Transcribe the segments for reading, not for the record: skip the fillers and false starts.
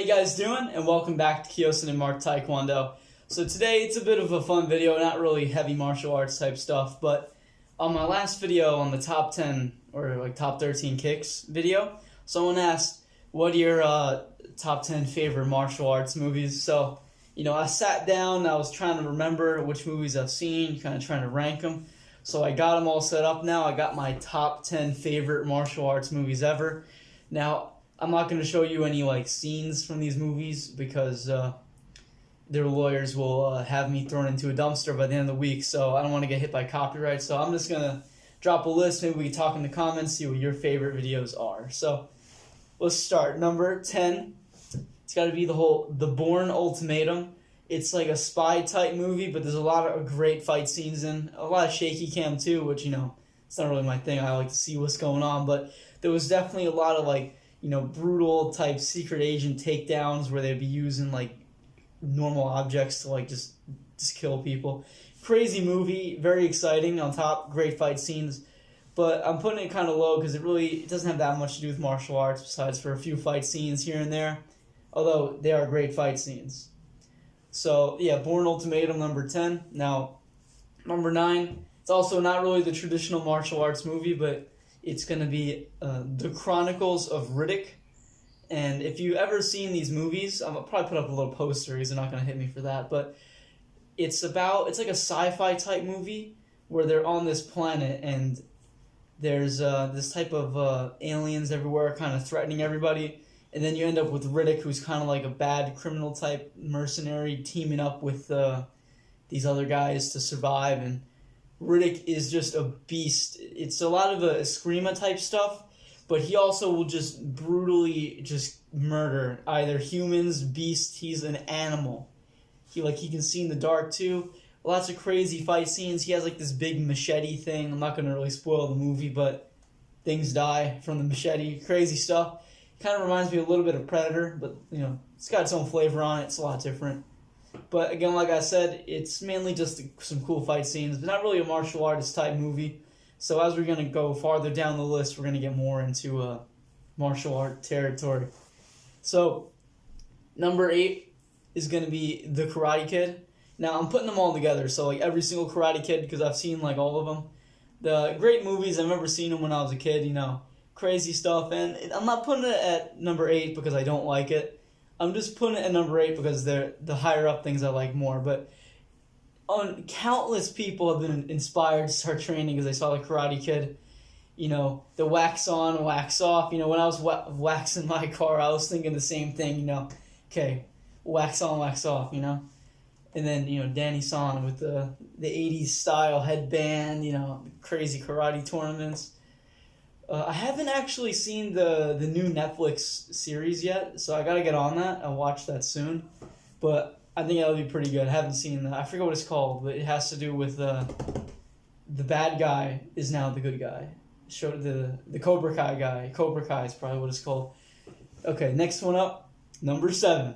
How you guys doing? And welcome back to Kyosin and Mark Taekwondo. So today it's a bit of a fun video, not really heavy martial arts type stuff, but on my last video on the top 10 or like top 13 kicks video, someone asked, what are your top 10 favorite martial arts movies? So, I sat down, I was trying to remember which movies I've seen, kind of trying to rank them. So I got them all set up now. I got my top 10 favorite martial arts movies ever. Now, I'm not going to show you any scenes from these movies because their lawyers will have me thrown into a dumpster by the end of the week, so I don't want to get hit by copyright. So I'm just going to drop a list. Maybe we can talk in the comments, see what your favorite videos are. So let's start. Number 10, it's got to be the Bourne Ultimatum. It's like a spy type movie, but there's a lot of great fight scenes and a lot of shaky cam too, which, it's not really my thing. I like to see what's going on, but there was definitely a lot of brutal type secret agent takedowns where they'd be using normal objects to just kill people. Crazy movie, very exciting. On top, great fight scenes, but I'm putting it kind of low because it doesn't have that much to do with martial arts besides for a few fight scenes here and there, although they are great fight scenes. So yeah, Bourne Ultimatum, number 10. Now, number 9, it's also not really the traditional martial arts movie, but it's going to be The Chronicles of Riddick. And if you've ever seen these movies, I'll probably put up a little poster because they're not going to hit me for that. But it's like a sci-fi type movie where they're on this planet and there's this type of aliens everywhere kind of threatening everybody. And then you end up with Riddick, who's kind of like a bad criminal type mercenary teaming up with these other guys to survive. And Riddick is just a beast. It's a lot of Eskrima type stuff, but he also will just brutally just murder either humans, beasts. He's an animal. He can see in the dark too. Lots of crazy fight scenes. He has this big machete thing. I'm not going to really spoil the movie, but things die from the machete. Crazy stuff. Kind of reminds me a little bit of Predator, but it's got its own flavor on it. It's a lot different. But again, like I said, it's mainly just some cool fight scenes, but not really a martial artist type movie. So as we're going to go farther down the list, we're going to get more into martial art territory. So number 8 is going to be The Karate Kid. Now I'm putting them all together, so every single Karate Kid, because I've seen all of them. The great movies, I remember seeing them when I was a kid, crazy stuff. And I'm not putting it at number 8 because I don't like it. I'm just putting it at number 8 because they're the higher up things I like more. But countless people have been inspired to start training because they saw The Karate Kid. The wax on, wax off. When I was waxing my car, I was thinking the same thing. Okay, wax on, wax off. And then Danny San with the 80s style headband. Crazy karate tournaments. I haven't actually seen the new Netflix series yet, so I gotta get on that. I'll watch that soon, but I think that'll be pretty good. I haven't seen that. I forget what it's called, but it has to do with the bad guy is now the good guy. Showed the Cobra Kai guy. Cobra Kai is probably what it's called. Okay, next one up, number 7,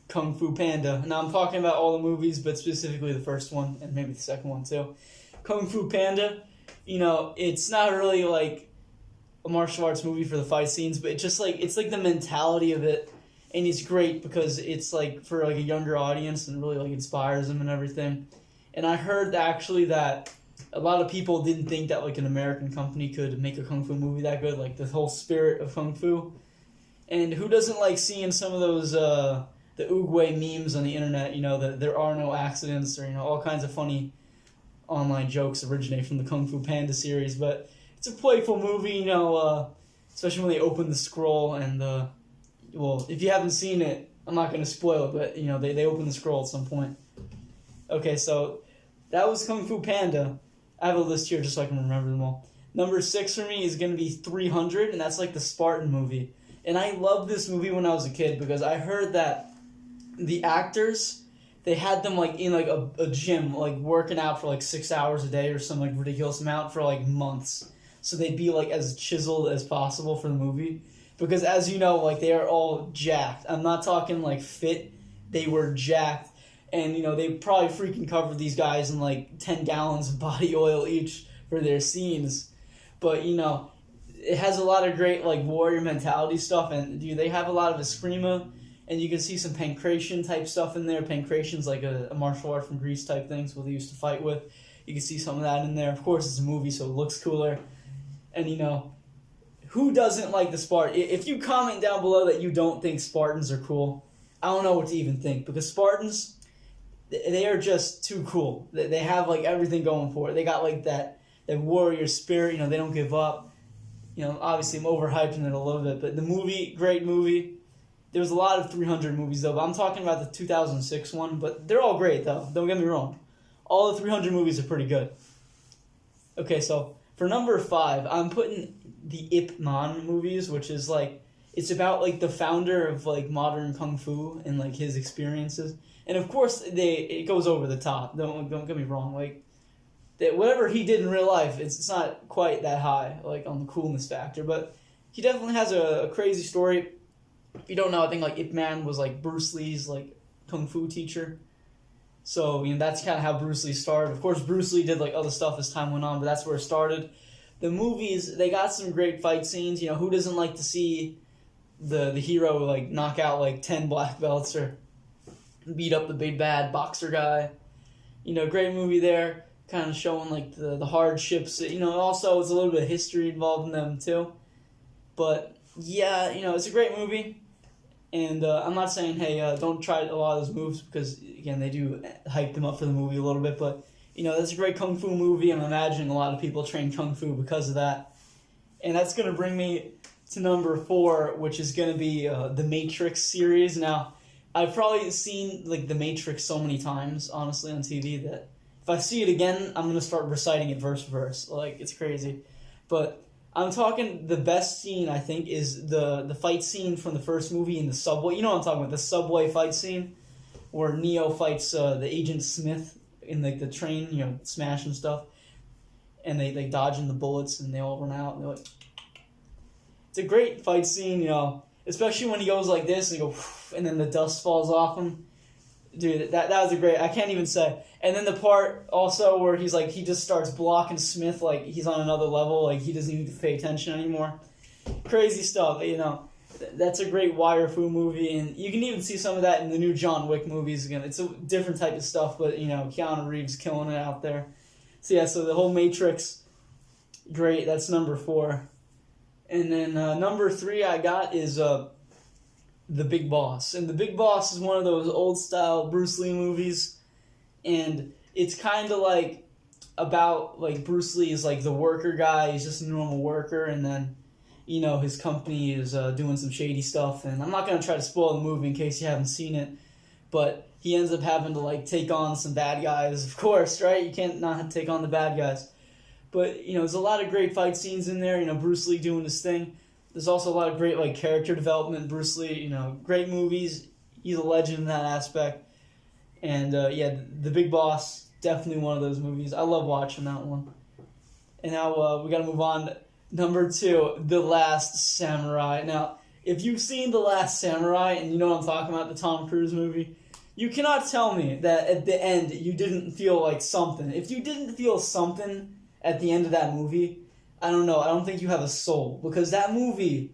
Kung Fu Panda. Now I'm talking about all the movies, but specifically the first one and maybe the second one too. Kung Fu Panda. It's not really a martial arts movie for the fight scenes, but it's the mentality of it, and it's great because it's for a younger audience and really inspires them and everything. And I heard actually that a lot of people didn't think that an American company could make a kung fu movie that good, the whole spirit of kung fu. And who doesn't like seeing some of those the Oogway memes on the internet? That there are no accidents or all kinds of funny online jokes originate from the Kung Fu Panda series, but it's a playful movie, especially when they open the scroll and if you haven't seen it, I'm not going to spoil it, but they open the scroll at some point. Okay, so that was Kung Fu Panda. I have a list here just so I can remember them all. Number 6 for me is going to be 300, and that's the Spartan movie. And I loved this movie when I was a kid because I heard that the actors, they had them in a gym working out for 6 hours a day or some ridiculous amount for months, so they'd be as chiseled as possible for the movie because as they are all jacked. I'm not talking fit, they were jacked, and they probably freaking covered these guys in 10 gallons of body oil each for their scenes, but it has a lot of great like warrior mentality stuff, and dude, they have a lot of Eskrima, and you can see some pankration type stuff in there. Pankration's like a martial art from Greece type things, what they used to fight with. You can see some of that in there. Of course, it's a movie, so it looks cooler. And who doesn't like the Spartan? If you comment down below that you don't think Spartans are cool, I don't know what to even think, because Spartans, they are just too cool. They have like everything going for it. They got like that warrior spirit. They don't give up. Obviously I'm overhyping it a little bit, but the movie, great movie. There was a lot of 300 movies though, but I'm talking about the 2006 one. But they're all great though. Don't get me wrong. All the 300 movies are pretty good. Okay, so for number 5, I'm putting the Ip Man movies, which is like, it's about like the founder of like modern kung fu and like his experiences. And of course it goes over the top. Don't get me wrong. Like whatever he did in real life, it's not quite that high like on the coolness factor, but he definitely has a crazy story. If you don't know, I think like Ip Man was like Bruce Lee's like kung fu teacher. So that's kind of how Bruce Lee started. Of course, Bruce Lee did like other stuff as time went on, but that's where it started. The movies, they got some great fight scenes. Who doesn't like to see the hero like knock out like 10 black belts or beat up the big bad boxer guy? Great movie there, kind of showing like the hardships. Also it's a little bit of history involved in them too. But yeah, it's a great movie. And I'm not saying, hey, don't try a lot of those moves, because, again, they do hype them up for the movie a little bit. But, that's a great kung fu movie. I'm imagining a lot of people train kung fu because of that. And that's going to bring me to number 4, which is going to be the Matrix series. Now, I've probably seen, like, the Matrix so many times, honestly, on TV, that if I see it again, I'm going to start reciting it verse for verse. Like, it's crazy. But I'm talking, the best scene, I think, is the fight scene from the first movie in the subway. You know what I'm talking about, the subway fight scene, where Neo fights the Agent Smith in the train, smashing stuff, and they dodging the bullets, and they all run out, and they're like... It's a great fight scene, especially when he goes like this, and he goes, and then the dust falls off him. Dude, that was a great... I can't even say... And then the part also where he's like, he just starts blocking Smith like he's on another level, like he doesn't even pay attention anymore. Crazy stuff, That's a great wire fu movie, and you can even see some of that in the new John Wick movies again. It's a different type of stuff, but, Keanu Reeves killing it out there. So yeah, so the whole Matrix, great, that's number 4. And then number 3 I got is The Big Boss. And The Big Boss is one of those old-style Bruce Lee movies. And it's kind of like about like Bruce Lee is like the worker guy. He's just a normal worker, and then his company is doing some shady stuff. And I'm not gonna try to spoil the movie in case you haven't seen it, but he ends up having to like take on some bad guys. Of course, right? You can't not take on the bad guys. But there's a lot of great fight scenes in there. Bruce Lee doing his thing. There's also a lot of great like character development. Bruce Lee, great movies. He's a legend in that aspect. And, The Big Boss, definitely one of those movies. I love watching that one. And now we got to move on to number 2, The Last Samurai. Now, if you've seen The Last Samurai, and you know what I'm talking about, the Tom Cruise movie, you cannot tell me that at the end you didn't feel like something. If you didn't feel something at the end of that movie, I don't know. I don't think you have a soul. Because that movie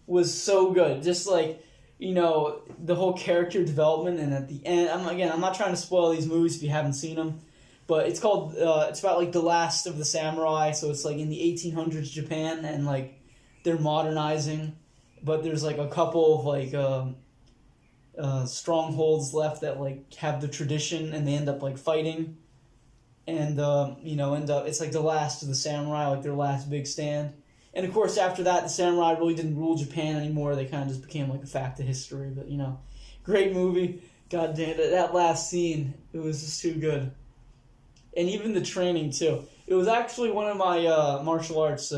was so good. Just like... the whole character development, and at the end, I'm not trying to spoil these movies if you haven't seen them, but it's called, it's about, like, the last of the samurai, so it's, like, in the 1800s Japan, and, like, they're modernizing, but there's, like, a couple of, like, strongholds left that, like, have the tradition, and they end up, like, fighting, and, it's, like, the last of the samurai, like, their last big stand. And, of course, after that, the samurai really didn't rule Japan anymore. They kind of just became, like, a fact of history. But, great movie. God damn it. That last scene, it was just too good. And even the training, too. It was actually one of my martial arts,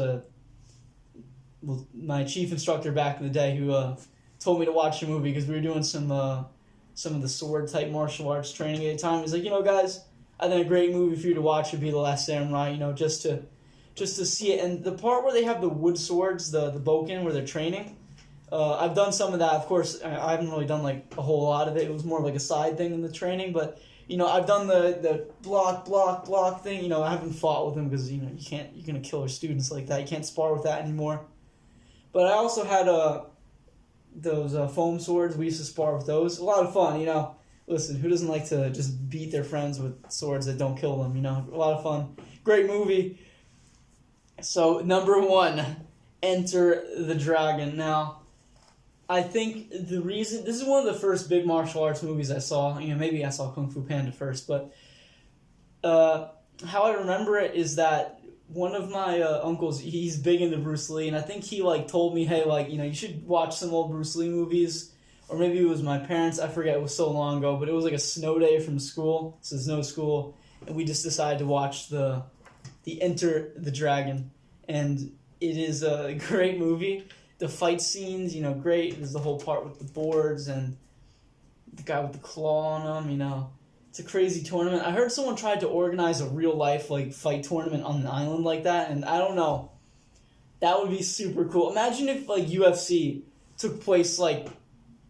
my chief instructor back in the day who told me to watch the movie because we were doing some of the sword-type martial arts training at the time. He's like, guys, I think a great movie for you to watch would be The Last Samurai, just to see it. And the part where they have the wood swords, the bokken, where they're training, I've done some of that. Of course, I haven't really done like a whole lot of it. It was more of like a side thing in the training, but I've done the block thing. I haven't fought with him because you're gonna kill our students like that. You can't spar with that anymore. But I also had those foam swords. We used to spar with those. A lot of fun. Listen, who doesn't like to just beat their friends with swords that don't kill them? A lot of fun. Great movie. So number 1, Enter the Dragon. Now, I think the reason, this is one of the first big martial arts movies I saw. Maybe I saw Kung Fu Panda first, but how I remember it is that one of my uncles, he's big into Bruce Lee, and I think he told me, hey, you should watch some old Bruce Lee movies, or maybe it was my parents. I forget, it was so long ago, but it was a snow day from school, so there's no school, and we just decided to watch the Enter the Dragon, and it is a great movie. The fight scenes, great. There's the whole part with the boards and the guy with the claw on him, It's a crazy tournament. I heard someone tried to organize a real-life, fight tournament on an island like that, and I don't know. That would be super cool. Imagine if, UFC took place, on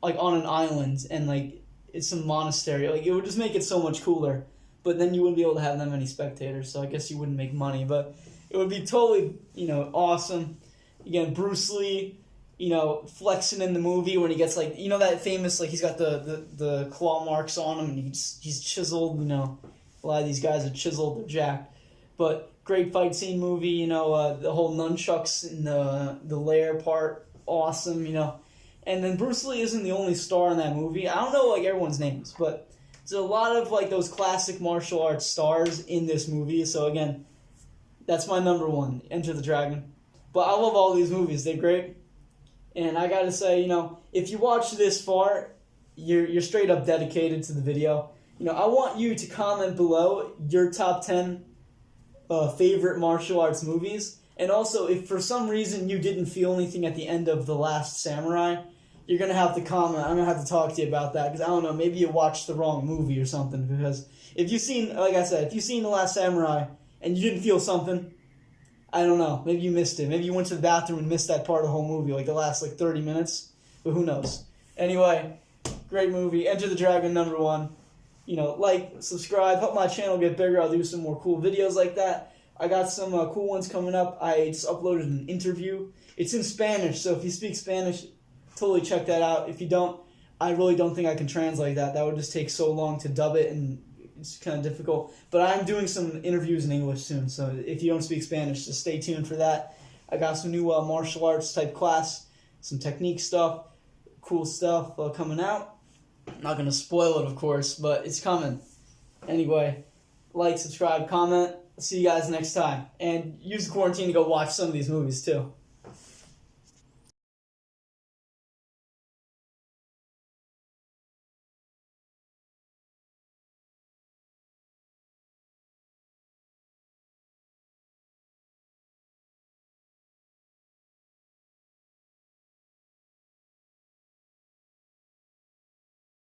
an island and, it's some monastery. It would just make it so much cooler. But then you wouldn't be able to have that many spectators, so I guess you wouldn't make money. But it would be totally, awesome. Again, Bruce Lee, flexing in the movie when he gets, that famous, he's got the claw marks on him, and he's chiseled, a lot of these guys are chiseled, they're jacked. But great fight scene movie, the whole nunchucks in the lair part, awesome, And then Bruce Lee isn't the only star in that movie. I don't know, everyone's names, but there's a lot of, those classic martial arts stars in this movie. So, again, that's my number 1, Enter the Dragon. But I love all these movies. They're great. And I gotta say, if you watch this far, you're straight up dedicated to the video. I want you to comment below your top 10 favorite martial arts movies. And also, if for some reason you didn't feel anything at the end of The Last Samurai, you're going to have to comment. I'm going to have to talk to you about that, because I don't know, maybe you watched the wrong movie or something, because if you've seen, like I said, if you've seen The Last Samurai and you didn't feel something, I don't know, maybe you missed it. Maybe you went to the bathroom and missed that part of the whole movie, the last 30 minutes, but who knows. Anyway, great movie. Enter the Dragon, number 1. Subscribe, help my channel get bigger. I'll do some more cool videos like that. I got some cool ones coming up. I just uploaded an interview. It's in Spanish, so if you speak Spanish, totally check that out. If you don't, I really don't think I can translate that. That would just take so long to dub it, and it's kind of difficult. But I'm doing some interviews in English soon, so if you don't speak Spanish, just stay tuned for that. I got some new martial arts type class, some technique stuff, cool stuff coming out. I'm not going to spoil it, of course, but it's coming. Anyway, subscribe, comment. See you guys next time. And use the quarantine to go watch some of these movies, too.